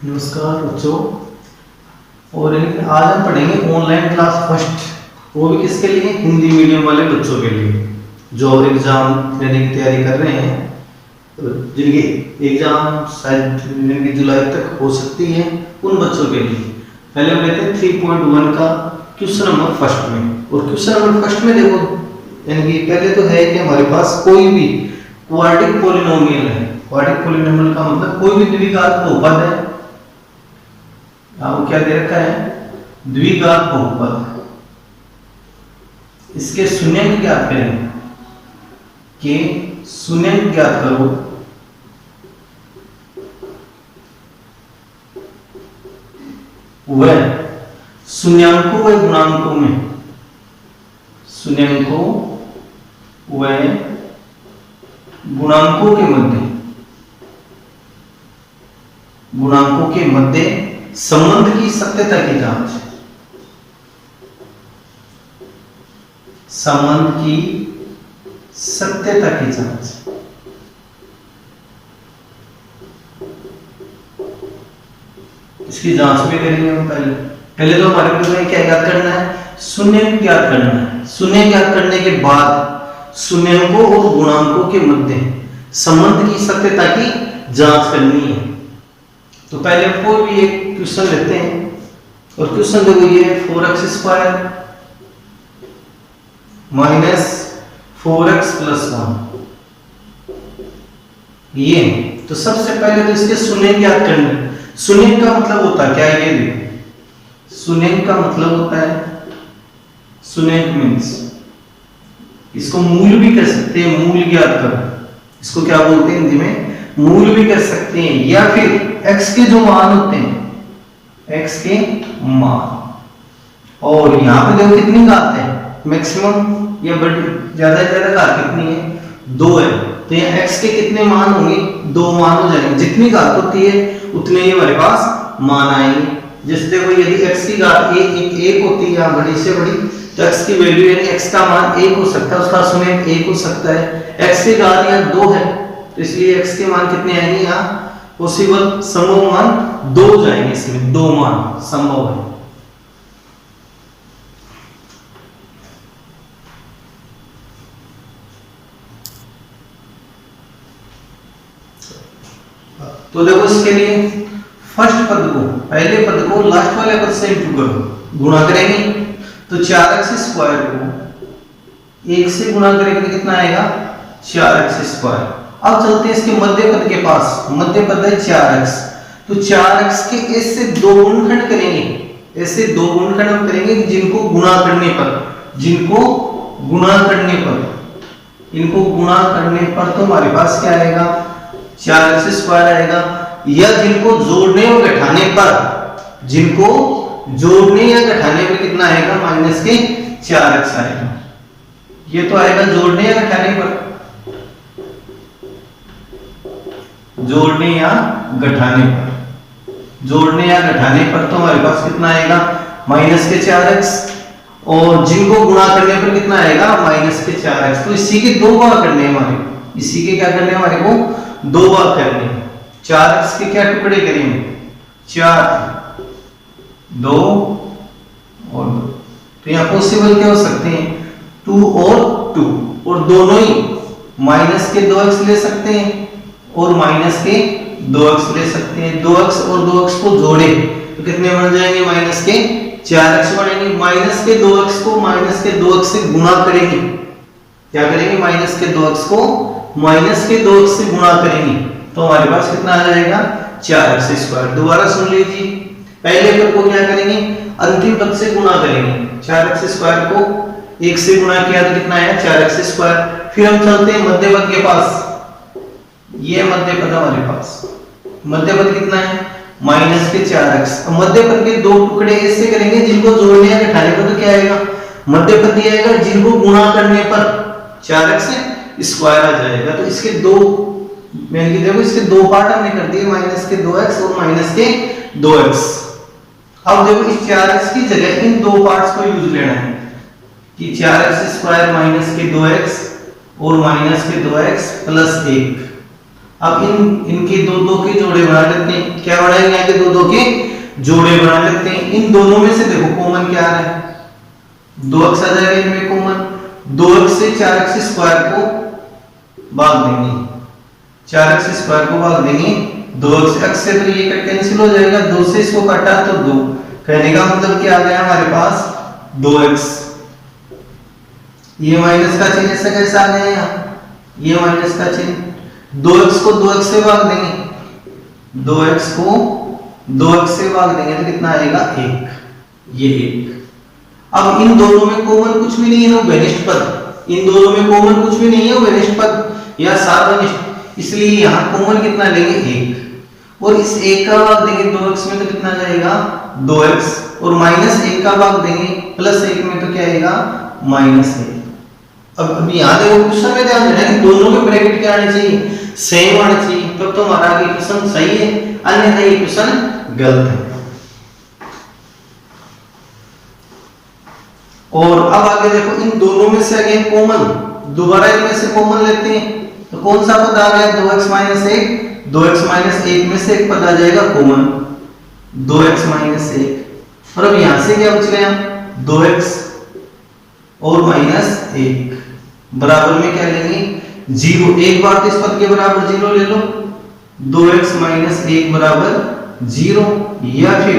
नमस्कार बच्चों। और आज हम पढ़ेंगे ऑनलाइन क्लास फर्स्ट, वो भी किसके लिए? हिंदी मीडियम वाले बच्चों के लिए जो और एग्जाम देने की तैयारी कर रहे हैं, तो जिनकी एग्जाम शायद जिनकी जुलाई तक हो सकती है, उन बच्चों के लिए। पहले हम लेते हैं 3.1 का क्वेश्चन नंबर फर्स्ट में। और क्वेश्चन नंबर फर्स्ट में देखो, यानी कि पहले तो है कि हमारे पास कोई भी क्वाड्रेटिक पॉलिनोमियल है। क्वाड्रेटिक पॉलिनोमियल का मतलब कोई भी द्विघात बहुपद है। आपको क्या दे रखा है? द्विघात बहुपद। इसके शून्यांक ज्ञात करें कि शून्यांक ज्ञात करो वह शून्यांकों व गुणांकों में, शून्यांकों व गुणांकों के मध्य, गुणांकों के मध्य संबंध की सत्यता की जांच, संबंध की सत्यता की जांच। इसकी जांच भी करेंगे हम। पहले तो हमारे को क्या ज्ञात करना है? शून्यांक ज्ञात करना है। शून्य ज्ञात करने के बाद शून्यांकों और गुणांकों के मध्य संबंध की सत्यता की जांच करनी है। तो पहले हम कोई भी एक क्वेश्चन लेते हैं, और क्वेश्चन देखो ये 4x² माइनस 4x + 1 ये। तो सबसे पहले तो इसके शून्य ज्ञात करने। शून्य का मतलब होता है क्या? ये देखो, शून्य का मतलब होता है, शून्य मीन्स इसको मूल भी कर सकते हैं, मूल ज्ञात करो। इसको क्या बोलते हैं हिंदी में? मूल भी कर सकते हैं, या फिर x के जो मान होते हैं, x के मान। और यहाँ पे देखो कितनी घात है, मैक्सिमम या बड़ी ज्यादा से ज्यादा घात कितनी है? 2 है। तो यहाँ x के कितने मान होंगे? 2 मान हो जाएंगे। जितनी घात होती है उतने ही हमारे पास मान आएंगे। जैसे देखो, यदि x की घात एक होती है या बड़ी से बड़ी, तो x की वैल्यू यानी x का मान 1 हो सकता है, उसका शून्य 1 हो सकता है। x की घात यहाँ 2 है, तो इसलिए x के मान कितने आएंगे? यहाँ पॉसिबल संभव मान 2 जाएंगे। इसमें 2 मान संभव है। तो देखो, इसके लिए फर्स्ट पद को, पहले पद को लास्ट वाले पद से इंटू करो, गुणा करेंगे। तो 4x² को 1 से गुणा करेंगे तो कितना आएगा? 4x²। अब चलते हैं इसके मध्य पद के पास। मध्य पद है 4x, तो 4x के ऐसे 2 गुणनखंड करेंगे। ऐसे 2 गुणनखंड हम करेंगे जिनको गुणा करने पर, जिनको गुणा करने पर, इनको गुणा करने पर तो हमारे पास क्या आएगा? 4x² आएगा। या जिनको जोड़ने और घटाने पर, जिनको जोड़ने या घटाने पर कितना आएगा? -4x आएगा। ये तो आएगा जोड़ने या घटाने पर, जोड़ने या घटाने पर। जोड़ने या घटाने पर तो हमारे पास कितना आएगा? -4x। और जिनको गुणा करने पर कितना आएगा? -4x। तो इसी के 2 भाग करने हैं हमारे, इसी के क्या करने हैं हमारे को? 2 भाग करने हैं। 4x के क्या टुकड़े करेंगे? 4, 2 और 2। तो यहाँ पॉसिबल क्या हो सकते हैं? 2 और 2, और दोनों ही -2x ले सकते हैं और -2x ले सकते हैं। 2x और 2x को जोड़े तो कितने बन जाएंगे? -4x बनेंगे। -2x को -2x से गुणा करेंगे। क्या करेंगे? -2x को -2x से गुणा करेंगे तो हमारे पास कितना आ जाएगा? 4x²। दोबारा सुन लीजिए, पहले पद को क्या करेंगे? अंतिम पद से गुणा करेंगे। 4x² को 1 से गुणा किया तो कितना आया? 4x²। फिर हम चलते हैं मध्य पद के पास। ये मध्य पद हमारे पास, मध्य पद कितना है? -4x। मध्य पद के 2 टुकड़े ऐसे करेंगे जिनको जोड़ने या घटाने पर तो क्या आएगा? मध्य पद ये आएगा जिनको गुणा करने पर 4x² आ जाएगा। तो इसके 2, मैंने देखो इसके 2 पार्ट हमने कर दिए, -2x और -2x। अब देखो, इस 4x की जगह इन 2 पार्ट्स को यूज लेना है कि 4x² -2x और -2x + 1। अब इनके दो दो के जोड़े बना लेते हैं। क्या बनाएंगे? यहाँ के दो दो के जोड़े बना लेते हैं। इन दोनों में से देखो कॉमन क्या आ रहा है? 2x आ जाएगा इनमें कॉमन। 2x से 4x स्क्वायर को भाग देंगे, 4x स्क्वायर को भाग देंगे 2x से, तो ये कैंसिल हो जाएगा। 2 से इसको काटा तो 2। कहने का मतलब क्या आ गया हमारे पास? 2x। ये माइनस का चिन्ह ऐसा कैसा आ गया यहाँ? ये माइनस का चिन्ह। 2x को 2x से भाग देंगे, 2x को 2x से भाग देंगे तो कितना आएगा? 1। ये 1। अब इन दोनों में कॉमन कुछ भी नहीं है, वो बेनिष्ठ पद। इन दोनों में कॉमन कुछ भी नहीं है, वो बेनिष्ठ पद या सार्वनिष्ठ, इसलिए यहाँ कॉमन कितना लेंगे? 1। और इस 1 का भाग देंगे 2x में तो कितना जाएगा? 2x। और -1 का भाग देंगे +1 में तो क्या आएगा? -1। अब यहाँ देखो क्वेश्चन में ध्यान देना है कि दोनों के ब्रैकेट क्या आने चाहिए? सेम आने चाहिए, तब तो हमारा ये क्वेश्चन सही है, अन्यथा ये क्वेश्चन गलत है। और अब आगे देखो इन दोनों में से अगेन कॉमन, दोबारा इनमें से कॉमन लेते हैं तो कौन सा पद आ गया? 2x - 1। 2x - 1 में से एक पद आ जाएगा कॉमन, 2x - 1। और अब यहां से क्या बच गया? 2x और -1 बराबर में क्या लेंगे? 0। एक बार तो इस पद के बराबर 0 ले लो, 2x - 1 बराबर 0, या फिर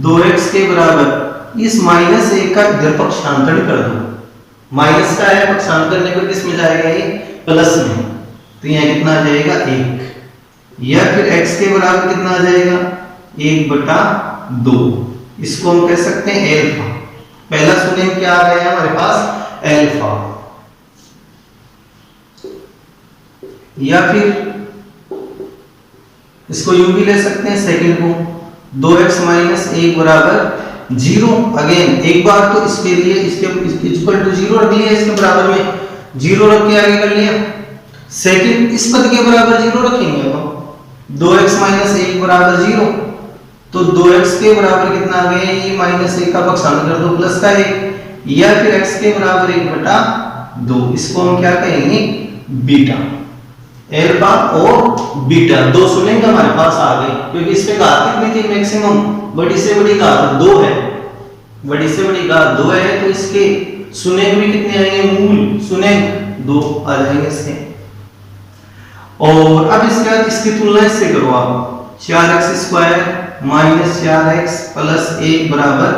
2x के बराबर इस -1 का इधर पक्षांतरण कर दो। माइनस का है, पक्षांतरण करने पर किस में जाएगा? ये प्लस में, तो यहाँ कितना आ जाएगा? 1। या फिर x के बराबर कितना आ जाएगा? 1/2। इसको हम कह सकते हैं एल्फा। पहला सुने क्या आ गया हमारे पास? एल्फा। या फिर इसको यूं भी ले सकते हैं सेकंड को, 2x - 1 बराबर 0। अगेन एक बार तो इसके लिए इसके इक्वल टू 0 रख लिया, इसके बराबर में 0 रख के आगे कर लिया। सेकंड इस पद के बराबर 0 रखेंगे, अब 2x - 1 बराबर 0, तो 2x के बराबर कितना आ गया? ये -1 का पक्षांतर कर दो, प्लस का 1। या फिर x के बराबर 1/2। इसको हम क्या कहेंगे? बीटा। एल्फा और बीटा दो सुनेंगे हमारे पास आ गए, क्योंकि इसमें घात कितनी थी? मैक्सिमम, बड़ी से बड़ी घात 2 है, बड़ी से बड़ी घात 2 है, तो इसके सुनेंगे भी कितने आएंगे? मूल सुनेंगे 2 आ जाएंगे इसके। और अब इसके बाद इसकी तुलना इससे करो आप, 4x स्क्वायर - 4x + 1 बराबर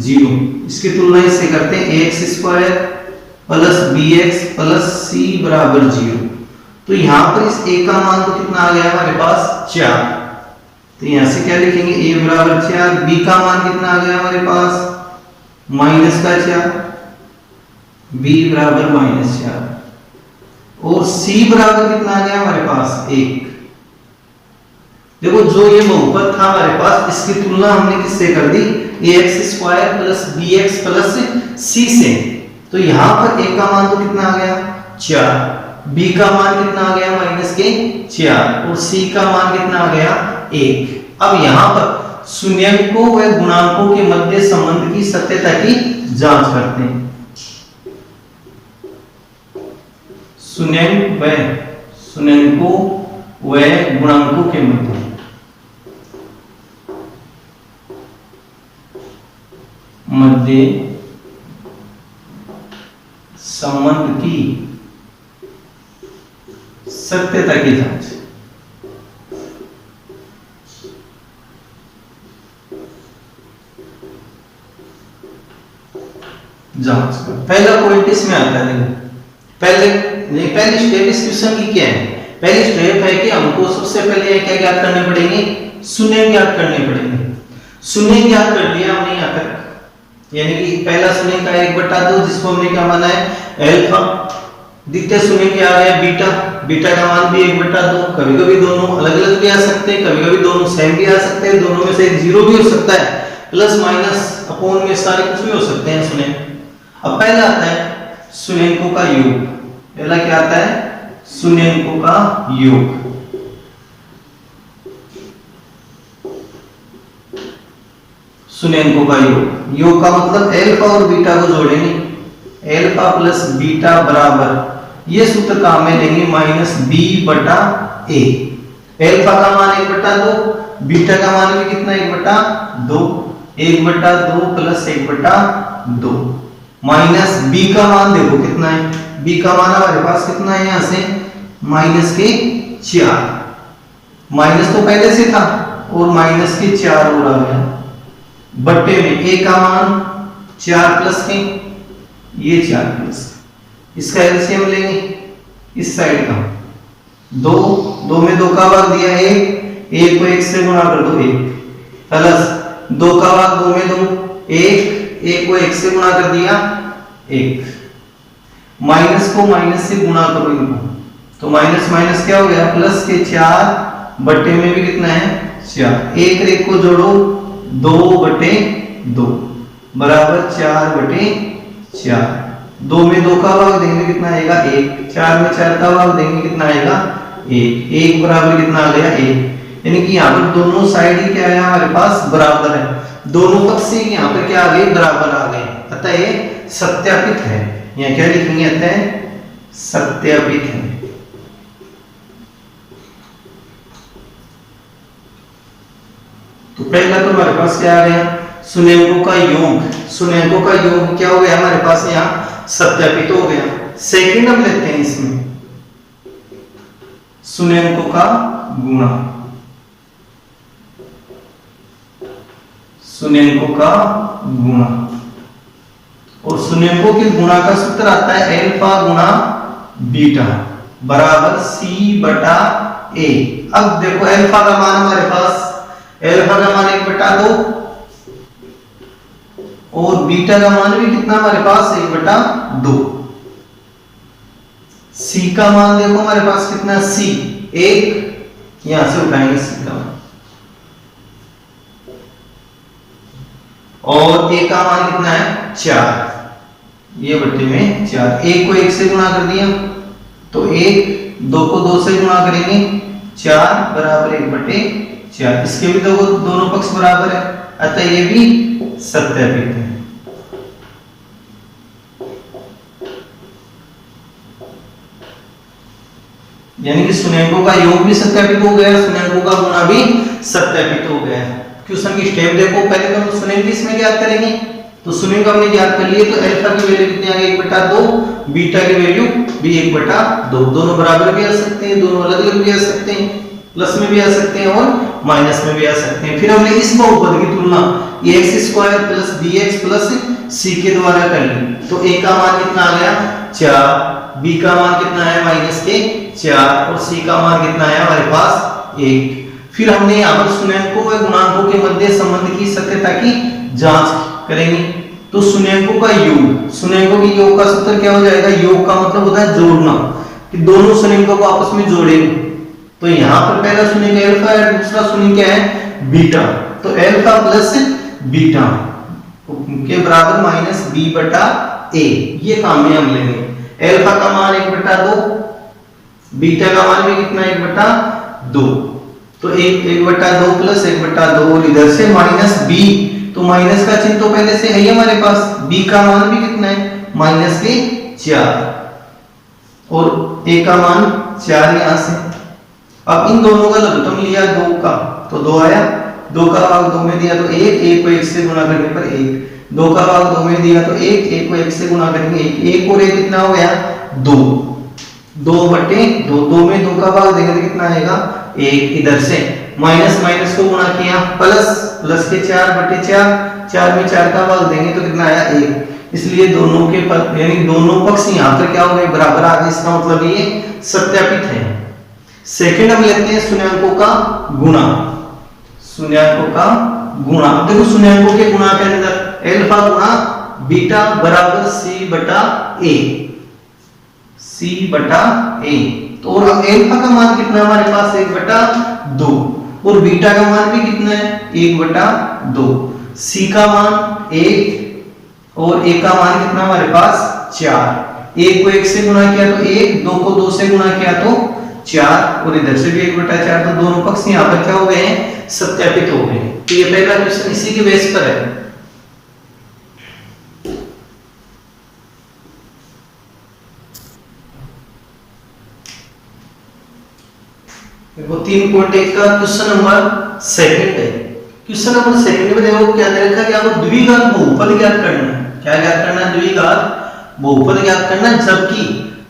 0। इसकी तुलना इससे करते हैं, ax स्क्वायर + bx + c बराबर 0। तो यहां पर इस a का मान तो कितना आ गया हमारे पास? 4। तो यहां से क्या लिखेंगे? a बराबर 4। b का मान कितना आ गया हमारे पास? -4। b बराबर -4। और c बराबर कितना आ गया हमारे पास? 1। देखो जो ये बहुपद था हमारे पास, इसकी तुलना हमने किससे कर दी? ax स्क्वायर + bx + c से। तो यहां पर a का मान तो कितना आ गया? 4। b का मान कितना आ गया? -4। और c का मान कितना आ गया? 1। अब यहां पर शून्यंकों व गुणांकों के मध्य संबंध की सत्यता की जांच करते हैं। शून्यंकों व गुणांकों के मध्य संबंध की सत्यता की जांच। पहला पॉइंट इसमें आता है, पहली स्टेप इस क्वेश्चन की क्या है? पहली स्टेप है कि हमको सबसे पहले क्या ज्ञात करने पड़ेंगे? शून्य ज्ञात करने पड़ेंगे। शून्य ज्ञात कर लिया हमने यहाँ तक, यानी कि पहला शून्य का 1/2, जिसको हमने क्या माना है? एल्फा। द्वितीय शून्य क्या आ गया? बीटा। बीटा का मान भी 1/2। कभी कभी दोनों अलग अलग भी आ सकते हैं, कभी कभी दोनों सेम भी आ सकते हैं, दोनों में से एक 0 भी हो सकता है, प्लस माइनस अपॉन में सारे कुछ भी हो सकते हैं शून्य। अब पहला आता है शून्यंकों का योग। पहला क्या आता है? शून्यंकों का योग। शून्यंकों का योग, योग का मतलब एल्फा और बीटा को जोड़ेंगे। एल्फा + बीटा बराबर ये सूत्र काम में लेंगे -b/a। अल्फा का मान 1/2, बीटा का मान भी कितना 1/2, 1/2 प्लस 1/2 माइनस बी का मान देखो कितना है, बी का मान हमारे पास कितना है यहां से -4, माइनस तो पहले से था और -4 हो रहा है बट्टे में ए का मान 4 प्लस के ये 4 प्लस, इसका एलसीएम लेंगे इस साइड का 2 में 2 का भाग दिया 1 को 1 से गुणा कर दो 1 प्लस 2 का भाग 2 में 2 1 को 1 से गुणा कर दिया 1, माइनस को माइनस से गुणा करो इनको तो माइनस माइनस क्या हो गया प्लस के 4 बट्टे में भी कितना है 4, 1 को जोड़ो 2/2 बराबर 4/4, 2 में 2 का भाग देंगे कितना आएगा 1, 4 में 4 का भाग देंगे कितना आएगा 1 बराबर कितना आ गया 1, यानी कि यहाँ पर दोनों साइड ही क्या है हमारे पास बराबर है, दोनों पक्ष से यहाँ पर क्या आ गए बराबर आ गए, अतः ये सत्यापित है। यहाँ क्या लिखेंगे अतः सत्यापित है। तो पहला तो हमारे पास क्या आ गया सुनेंको का योग, सुनेंको का योग क्या हो गया हमारे पास यहाँ सत्यापित हो गया। सेकंड हम लेते हैं इसमें सुनेंको का गुणा, सुनेंको का गुणा और सुनेंको के गुणा का सूत्र आता है अल्फा गुणा बीटा बराबर c/a। अब देखो अल्फा का मान हमारे पास अल्फा का मान 1/2 और बीटा का मान भी कितना हमारे पास 1/2, सी का मान देखो हमारे पास कितना c 1, यहां से उठाएंगे सी का मान और ए का मान कितना है 4, ये बट्टे में 4, 1 को 1 से गुणा कर दिया तो 1, 2 को 2 से गुणा करेंगे 4 बराबर 1/4, इसके भी दोनों पक्ष बराबर है अतः ये भी सत्यापित है। यानी कि सुनेंको का योग भी सत्यापित हो गया, सुनेंको का गुणा भी सत्यापित हो गया। क्वेश्चन की स्टेप देखो, पहले तो हम सुनेंको इसमें ज्ञात करेंगे, तो सुनेंको हमने ज्ञात कर लिए तो अल्फा की वैल्यू कितनी आ गई 1/2, बीटा की वैल्यू भी 1/2, दोनों बराबर भी आ सकते हैं, दोनों अलग अलग भी आ सकते हैं, प्लस में भी आ सकते हैं और माइनस में भी आ सकते हैं। फिर हमने इस बहुपद की तुलना ax² + bx + c के द्वारा कर ली तो a का मान कितना आ गया 4, b का मान कितना है -4 और c का मान कितना है हमारे पास 1। फिर हमने यहाँ पर सुनेंको व गुणांकों के मध्य संबंध की सत्यता की जांच करेंगे। तो सुनेंको का योग, सुनेंको के योग का सूत्र क्या हो जाएगा, योग का मतलब होता है जोड़ना, कि दोनों सुनेंको को आपस में जोड़ेंगे। तो यहाँ पर पहला सुनेंको अल्फा है, दूसरा सुनेंको क्या है बीटा, तो अल्फा प्लस बीटा के बराबर -b/a, ये काम में हम लेंगे। अल्फा का मान 1/2, बीटा का मान भी कितना 1/2, तो 1/2 प्लस 1/2 और इधर से -b, तो माइनस का चिन्ह तो पहले से है ही हमारे पास, b का मान भी कितना है -4 और a का मान 4 यहां से। अब इन दोनों का लघुत्तम लिया 2 का तो 2 आया, 2 का भाग 2 में दिया तो 1 को 1 से गुणा करने पर 1, 2 का भाग 2 में दिया तो 1 को 1 से गुणा करेंगे 1 और 1 कितना हो गया 2, 2/2, 2 में 2 का भाग देंगे तो कितना आएगा 1, इधर से माइनस माइनस को गुणा किया प्लस के 4/4, 4 में 4 का भाग देंगे तो कितना आया 1, इसलिए दोनों के यानी दोनों पक्ष यहाँ पर क्या हो गए बराबर आ गए, इसका मतलब ये सत्यापित है। सेकंड हम लेते हैं सुन्यांकों का गुणा, सुन्यांकों का गुणा। देखो सुन्यांकों के गुणा के अंदर अल्फा गुणा बीटा बराबर c/a, तो और अल्फा का मान कितना हमारे पास 1/2 और बीटा का मान भी कितना है 1/2, c का मान 1 और a का मान कितना हमारे पास 4, 1 को 1 से गुणा किया तो 1, 2 को 2 से गुणा किया तो 4 और इधर से भी 1/4, तो दोनों पक्ष यहाँ पर क्या हो गए हैं सत्यापित हो गए। तो ये पहला क्वेश्चन इसी के बेस पर है। देखो 3.1 का क्वेश्चन नंबर सेकंड है। क्वेश्चन नंबर सेकंड में देखो क्या दे रखा है कि आपको द्विघात बहुपद ज्ञात करना है। क्या ज्ञात करना है? द्विघात बहुपद ज्ञात करना है, जबकि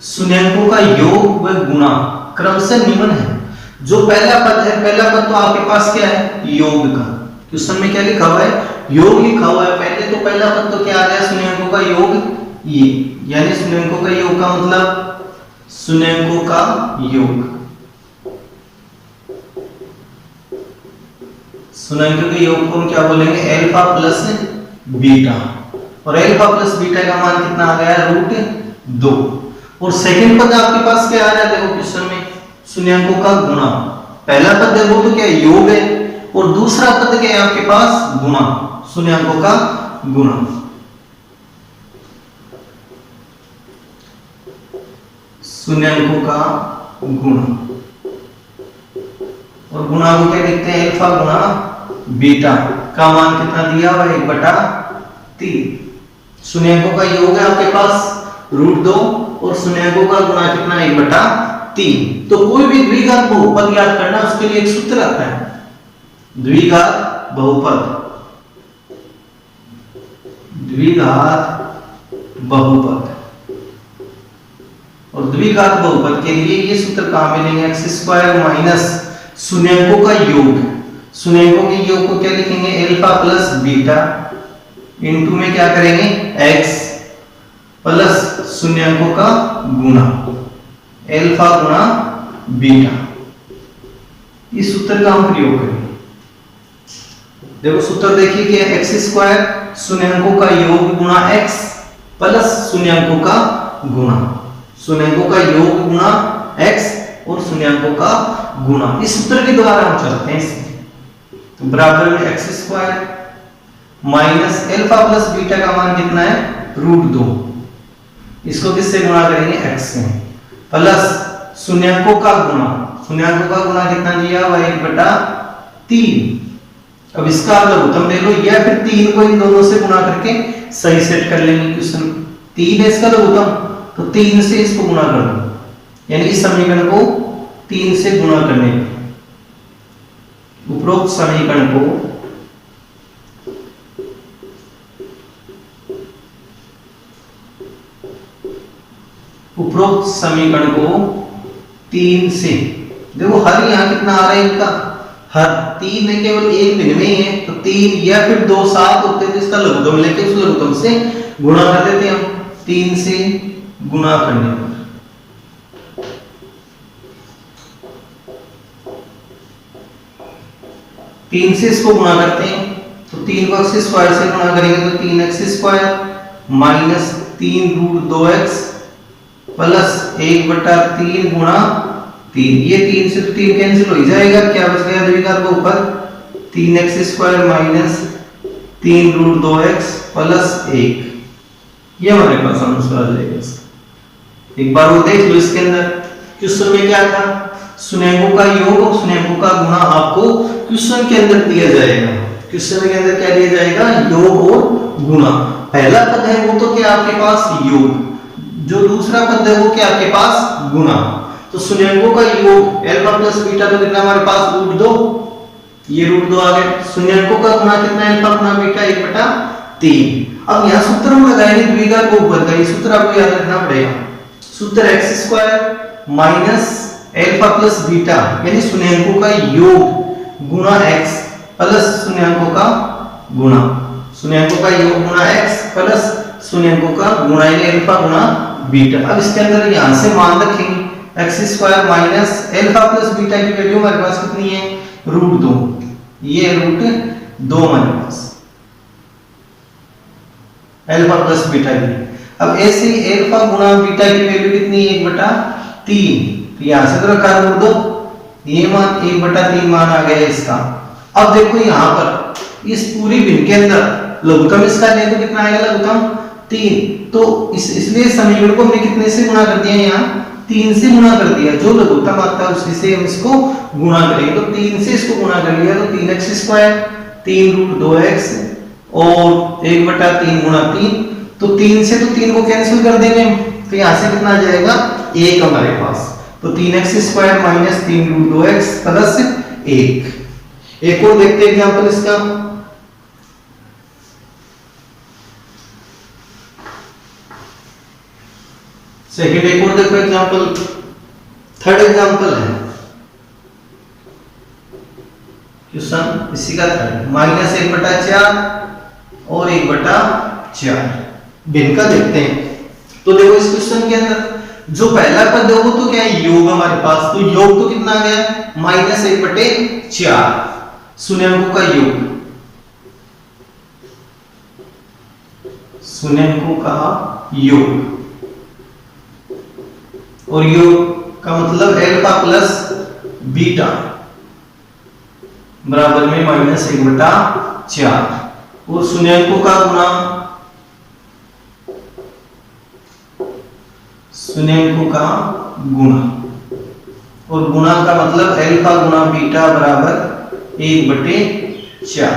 शून्यंकों का योग व गुणा क्रमशः निम्न है। जो पहला पद है, पहला पद तो आपके पास क्या है? योग का। क्वेश्चन में क्या लिखा हुआ है? योग लिखा हुआ है पहले, तो पहला पद तो क्या आ गया? शून्यंकों का योग ये, यानी शून्यंकों का योग का मतलब शून्यंकों का योग, शून्यंकों के योग को हम क्या बोलेंगे? अल्फा प्लस बीटा, और अल्फा प्लस बीटा का मान कितना आ गया? √2। और सेकंड पद आपके पास क्या आ रहा है? देखो क्वेश्चन में शून्यंकों का गुणा। पहला पद है वो तो क्या है? योग है, और दूसरा पद क्या है आपके पास? गुणा, शून्यंकों का गुणा। शून्यंकों का गुणा, और गुणा को क्या लिखते हैं? अल्फा गुणा बीटा का मान कितना दिया हुआ है? 1/3। शून्यंकों का योग है आपके पास √2, और शून्यंकों का गुणा कितना है? 1/3। तो कोई भी द्विघात बहुपद ज्ञात करना, उसके लिए एक सूत्र आता है, द्विघात बहुपद, द्विघात बहुपद। और द्विघात बहुपद के लिए ये सूत्र कहां मिलेंगे? x² माइनस शून्यंकों का योग, शून्यंकों के योग को क्या लिखेंगे? अल्फा प्लस बीटा इनटू में क्या करेंगे? x प्लस शून्यंकों का गुणा, अल्फा गुणा बीटा। इस सूत्र का हम प्रयोग करेंगे। देखो सूत्र देखिए कि x² शून्यंकों का योग गुणा x प्लस शून्यंकों का गुणा, शून्यंकों का योग गुणा x और शून्यंकों का गुणा। इस सूत्र के द्वारा हम चलते हैं इसमें, तो बराबर में x² minus alpha plus beta का मान कितना है? √2। इसको किससे गुणा करेंगे? x से, प्लस शून्यंकों का गुणा, शून्यंकों का गुणा कितना दिया हुआ? 1/3। अब इसका लघुत्तम ले लो, या फिर 3 को इन दोनों से गुणा करके सही सेट कर लेंगे। क्वेश्चन 3 है इसका लघुत्तम, तो 3 से इसको गुणा कर दो, यानी इस समीकरण को 3 से गुणा करने पर उपरोक्त समीकरण को उपरोक्त समीकरण को 3 से, देखो हर यहां कितना आ रहा है इनका? हर 3 है, केवल एक भिन्न में ही है, तो 3 या फिर 2 साथ होते थे, इसका लघुत्तम लेके उस लघुत्तम से गुणा कर देते हम, 3 से गुणा करने पर। तीन से इसको गुणा करते हैं, तो 3 को x² से गुणा करेंगे तो 3x² माइनस 3√2x प्लस 1/3 गुणा 3। ये 3 से तो 3 कैंसिल हो ही जाएगा, क्या बच गया द्विघात बहुपद? 3x² minus 3√2x plus 1। ये हमारे पास आंसर आ जाएगा। एक बार वो देख लो, इसके अंदर क्वेश्चन में क्या था? शून्यंकों का योग और शून्यंकों का गुणा आपको क्वेश्चन के अंदर दिया जाएगा। क्वेश्चन के अंदर क्या दिया जाएगा? योग और गुणा। पहला पद है वो तो क्या आपके पास? योग। जो दूसरा पद है वो क्या आपके पास? गुणा। तो शून्यंकों का योग अल्फा प्लस बीटा तो कितना हमारे पास? √2, ये √2 आ गया। शून्यंकों का गुणा कितना है? अल्फा गुणा बीटा 1/3। अब यहाँ सूत्र हम लगाएंगे द्विघात बहुपद का, ये सूत्र आपको याद रखना पड़ेगा। सूत्र x² minus alpha plus beta यानी शून्यंकों का योग गुणा x प्लस शून्यंकों का गुणा, शून्यंकों का योग गुणा x प्लस शून्यंकों का गुणा यानी अल्फा गुणा बीटा। अब इसके अंदर यहां से मान रखेंगे x² minus alpha plus beta की वैल्यू हमारे पास कितनी है? √2। ये √2 हमारे पास अल्फा प्लस बीटा की। अब ऐसे ही अल्फा गुणा बीटा की वैल्यू कितनी है? 1/3। तो यहां से तो रखा √2, ये मान 1/3 मान आ गया इसका। अब देखो यहां पर इस पूरी भिन्न के अंदर लघुत्तम इसका ले तो कितना आएगा? लघुत्तम 3। तो इसलिए समीकरण को हमने कितने से गुणा कर दिया? यहाँ 3 से गुणा कर दिया। जो लघुत्तम आता है उसी से हम इसको गुणा करेंगे, तो 3 से इसको गुणा कर लिया तो 3x², 3√2x और 1/3 गुणा 3। तो 3 से तो 3 को कैंसिल कर देंगे, तो यहां से कितना आ जाएगा? 1 हमारे पास। तो 3x² माइनस 3√2x प्लस 1। एक और देखते हैं एग्जांपल इसका। सेकंड एक और देखो एग्जांपल, थर्ड एग्जांपल है क्वेश्चन इसी का थर्ड, -1/4 और 1/4 भिन्न का देखते हैं। तो देखो इस क्वेश्चन के अंदर जो पहला पद है वो तो क्या है, योग हमारे पास, तो योग तो कितना आ गया, -1/4 शून्यांकों का योग, शून्यांकों का योग, और योग का मतलब अल्फा प्लस बीटा बराबर में -1/4 और शून्यांकों का गुणा, शून्यांकों का गुणा, और गुणा का मतलब अल्फा गुणा बीटा बराबर 1/4।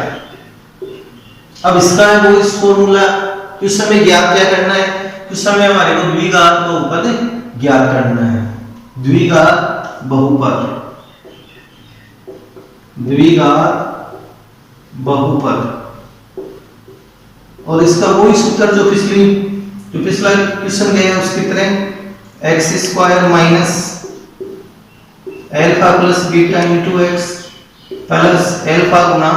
अब इसका है वो इस फॉर्मूला, क्वेश्चन में ज्ञात क्या करना है, क्वेश्चन में हमारे को द्विघात बहुपद ज्ञात करना है, द्विघात बहुपद, द्विघात बहुपद, और इसका वही सूत्र जो पिछला क्वेश्चन गया है उसकी तरह, x² minus alpha plus beta into x plus alpha गुना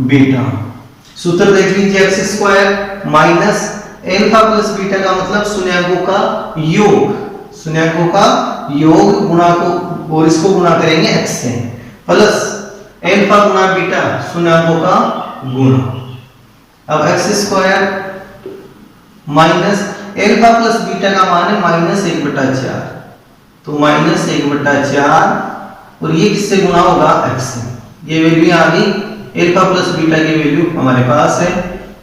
बीटा। सूत्र देख लीजिए, x² minus alpha plus beta का मतलब शून्यांकों का योग, शून्यांकों का योग गुणा को, और इसको गुणा करेंगे x से, प्लस अल्फा गुना बीटा शून्यांकों का गुणा। अब x² minus alpha plus beta का मान है -1/4, तो -1/4 और ये किससे गुणा होगा, x से, ये वैल्यू आ गई, अल्फा प्लस बीटा की वैल्यू हमारे पास है,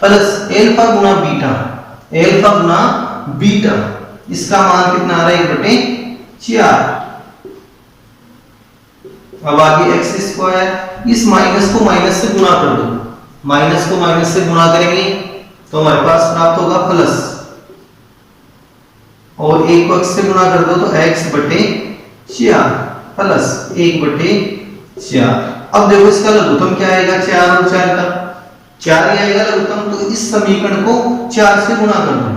प्लस अल्फा गुना बीटा, अल्फा गुना बीटा, इसका मान कितना आ रहा है, 1/4। अब आगे x², इस माइनस को माइनस से गुणा कर दो, माइनस को माइनस से गुणा करेंगे तो हमारे पास प्राप्त होगा प्लस, और एक को x से गुणा कर दो तो x/4 प्लस 1/4। अब देखो इसका लघुत्तम क्या आएगा, 4 और 4 का 4 ही आएगा लघुत्तम, तो इस समीकरण को 4 से गुणा कर दो,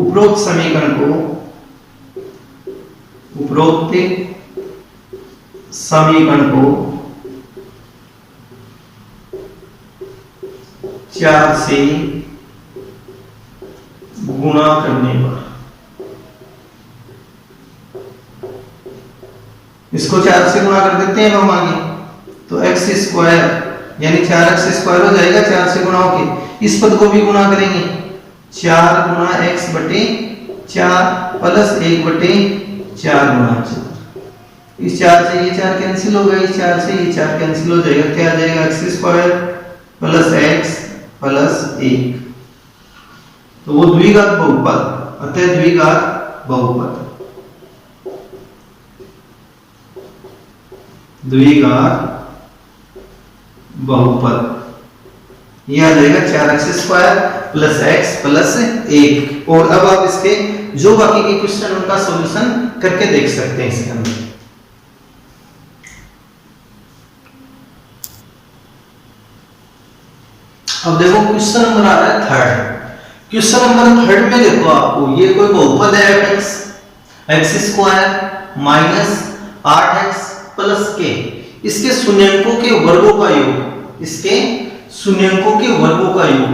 उपरोक्त समीकरण को, उपरोक्त समीकरण को 4 से गुणा करने पर, इसको 4 से गुणा कर देते हैं हम आगे, तो x² यानी 4x² हो जाएगा 4 से गुणा होके, इस पद को भी गुणा करेंगे, 4 गुना x/4 प्लस 1/4 गुना 4, इस 4 से ये 4 कैंसिल हो गया, इस 4 से ये 4 कैंसिल हो जाएगा, क्या आ जाएगा, x² प्लस x प्लस 1, तो वो द्विघात बहुपद, अतः द्विघात बहुपद, द्विघात बहुपद, ये आ जाएगा 4x² प्लस x प्लस 1। और अब आप इसके जो बाकी के क्वेश्चन उनका सॉल्यूशन करके देख सकते हैं इसके अंदर। अब देखो क्वेश्चन नंबर आ रहा है थर्ड, क्वेश्चन नंबर थर्ड में देखो आपको ये कोई बहुपद है x² minus 8x plus k, इसके शून्यांकों के वर्गों का योग, इसके शून्यांकों के वर्गों का योग,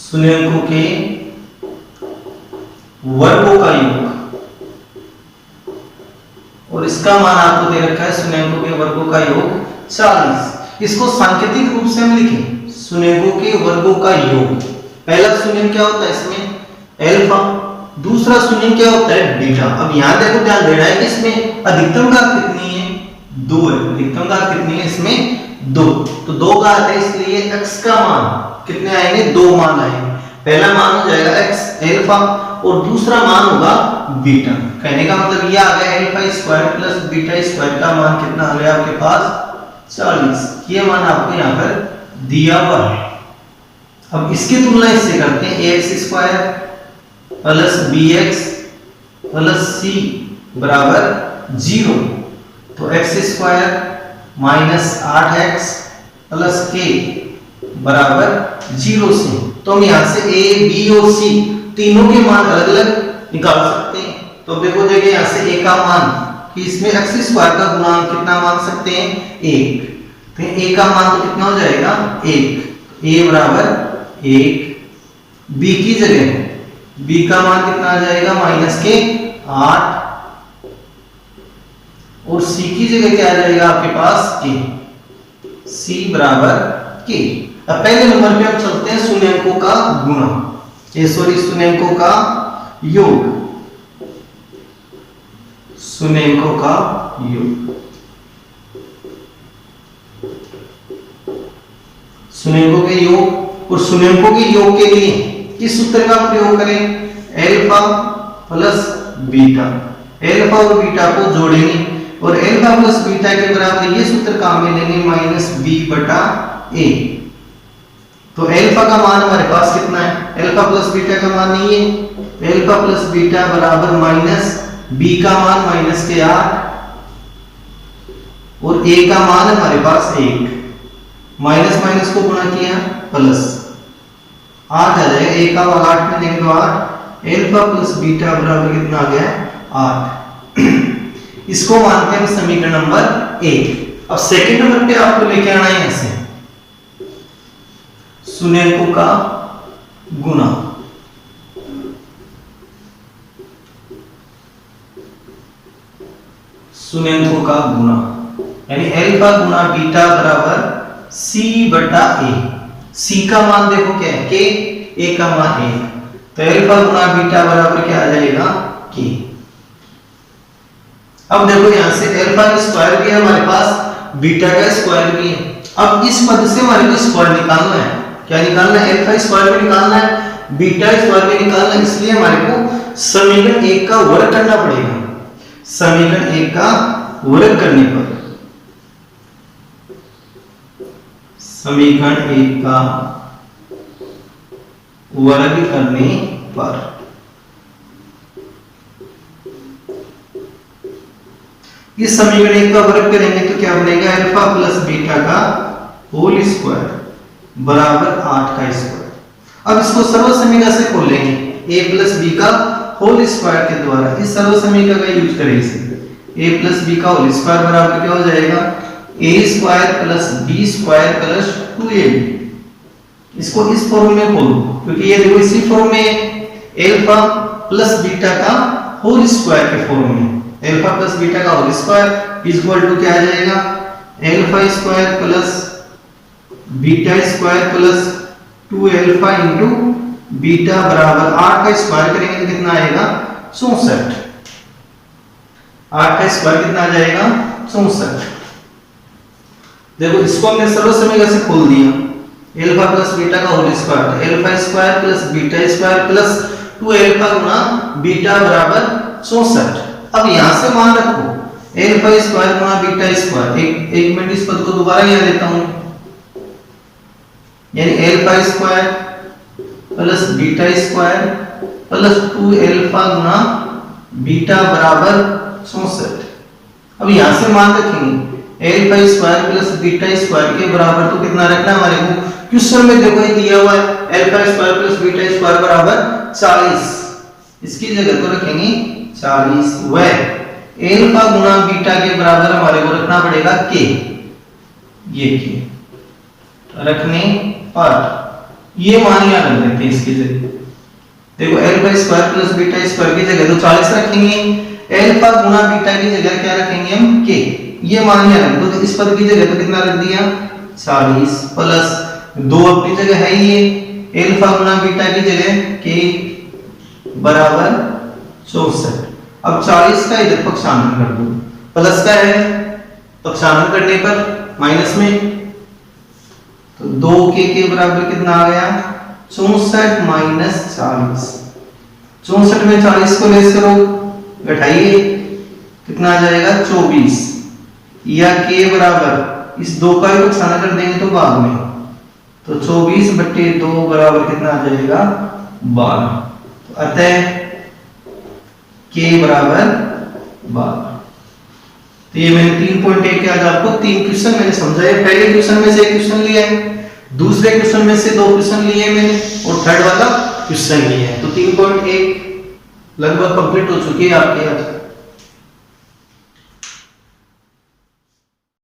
शून्यांकों के वर्गों का योग, और इसका मान आपको दे रखा है शून्यांकों के वर्गों का योग 40। इसको सांकेतिक रूप से हम लिखें, शून्यांकों के वर्गों का योग, पहला शून्य क्या होता है इसमें, अल्फा, दूसरा शून्य क्या होता है, बीटा। अब यहां देखो ध्यान देना है कि इसमें अधिकतम घात कितनी है, 2 है, अधिकतम घात कितनी है इसमें, 2, तो 2 घात है, इसलिए x का मान कितने आएंगे, 2 मान आएंगे। पहला मान हो जाएगा x अल्फा और दूसरा मान होगा बीटा, कहने का मतलब ये आ गया अल्फा² प्लस बीटा² का मान कितना आ गया आपके पास 40, ये मान आपको यहां पर दिया हुआ है। अब इसकी तुलना इससे करते हैं, ax² plus B X plus C बराबर 0। तो x square minus 8x plus के बराबर 0 से। तो हम यहाँ से a, b और c तीनों के मान अलग अलग निकाल सकते हैं। तो देखो देखिए यहाँ से a का मान कि इसमें एक्स स्क्वायर का गुणांक कितना मान सकते हैं 1। तो a का मान तो कितना हो जाएगा 1। a बराबर 1। b की जगह b का मान कितना आ जाएगा माइनस के 8 और c की जगह क्या आ जाएगा आपके पास k। c बराबर k। अब पहले नंबर पे हम चलते हैं शून्यंकों का गुणा, शून्यंकों का योग, शून्यंकों का योग। शून्यंकों के योग और शून्यंकों के योग के लिए किस सूत्र का प्रयोग करें? Alpha plus beta. अल्फा और बीटा को जोड़ेंगे और अल्फा प्लस बीटा के बराबर ये सूत्र काम में लेंगे माइनस बी बटा ए। तो अल्फा का मान हमारे पास कितना है? अल्फा प्लस बीटा का मान नहीं है, अल्फा प्लस बीटा बराबर माइनस बी का मान माइनस के 8 और ए का मान हमारे पास 1। माइनस माइनस को गुणा किया प्लस 8 आ जाएगा, ए का मान 8 में देंगे तो 8। अल्फा प्लस बीटा बराबर कितना आ गया 8। इसको मानते हैं समीकरण नंबर 1। अब सेकंड नंबर पे आपको लेके आना है ऐसे शून्यंकों का गुणा। शून्यंकों का गुणा यानी अल्फा गुणा बीटा बराबर c बटा a। c का मान देखो क्या है k, a का मान 1। तो अल्फा गुणा बीटा बराबर क्या आ जाएगा k। अब देखो यहां से अल्फा का स्क्वायर भी है हमारे पास, बीटा का स्क्वायर भी है। अब इस पद से हमारे को स्क्वायर निकालना है। क्या निकालना है? अल्फा स्क्वायर भी निकालना है, बीटा स्क्वायर भी निकालना है। इसलिए हमारे को समीकरण 1 का वर्ग करना पड़ेगा। समीकरण 1 का वर्ग करने पर, समीकरण 1 का वर्ग करने पर इस समीकरण 1 का वर्ग करेंगे तो क्या बनेगा? अल्फा प्लस बीटा का होल स्क्वायर बराबर 8 का स्क्वायर। अब इसको सर्व समीकरण से खोलेंगे, a प्लस बी का होल स्क्वायर के द्वारा इस सर्व समीकरण का यूज करेंगे। a प्लस बी का होल स्क्वायर बराबर क्या हो जाएगा? a square plus b square plus 2ab। इसको इस फॉर्म में खोलो क्योंकि ये देखो इसी फॉर्म में अल्फा प्लस बीटा का होल स्क्वायर के फॉर्म में। अल्फा प्लस बीटा का होल स्क्वायर इक्वल टू क्या आ जाएगा? Alpha square plus beta square plus 2 alpha into beta बराबर 8 का स्क्वायर करेंगे तो कितना आएगा? 64। 8 का स्क्वायर कितना आ जाएगा? 64। देखो इसको हमने सर्व समीकरण से खोल दिया। अल्फा प्लस बीटा का whole square, alpha square plus beta square plus 2 alpha गुना बीटा बराबर 64। अब यहां से मान रखो अल्फा स्क्वायर गुना बीटा स्क्वायर। एक मिनट इस पद को दोबारा यहाँ देता हूं, यानी alpha square plus beta square plus 2 alpha गुना बीटा बराबर 64। अब यहां से मान रखेंगे alpha square plus beta square के बराबर तो कितना रखना हमारे को? क्वेश्चन में देखो ये दिया हुआ है alpha square plus beta square बराबर 40। इसकी जगह तो रखेंगे 40 व अल्फा गुना बीटा के बराबर हमारे को रखना पड़ेगा k। ये k रखने पर ये मान यहाँ रख देते हैं इसकी जगह। देखो alpha square plus beta square की जगह तो 40 रखेंगे, अल्फा गुना बीटा की जगह क्या रखेंगे हम? k। ये मान यहाँ रख दो तो इस पद की जगह तो कितना रख दिया? 40 प्लस 2 अपनी जगह है ये, अल्फा गुना बीटा की जगह k बराबर 64। अब 40 का इधर पक्षांतर कर दो, प्लस का है पक्षांतर करने पर माइनस में, तो 2k के बराबर कितना आ गया? 64 माइनस 40। 64 में 40 को लेस करो, घटाइए कितना आ जाएगा? 24। या k बराबर इस 2 का भी पक्षांतर कर देंगे तो बाद में, तो 24/2 बराबर कितना आ जाएगा? 12। अतः k बराबर 12। तो ये मैंने 3.1 आज आपको 3 क्वेश्चन मैंने समझाया। पहले क्वेश्चन में से एक क्वेश्चन लिया है, दूसरे क्वेश्चन में से 2 क्वेश्चन लिए मैंने और थर्ड वाला क्वेश्चन लिया है। तो 3.1 लगभग कंप्लीट हो चुकी है आपकी आज।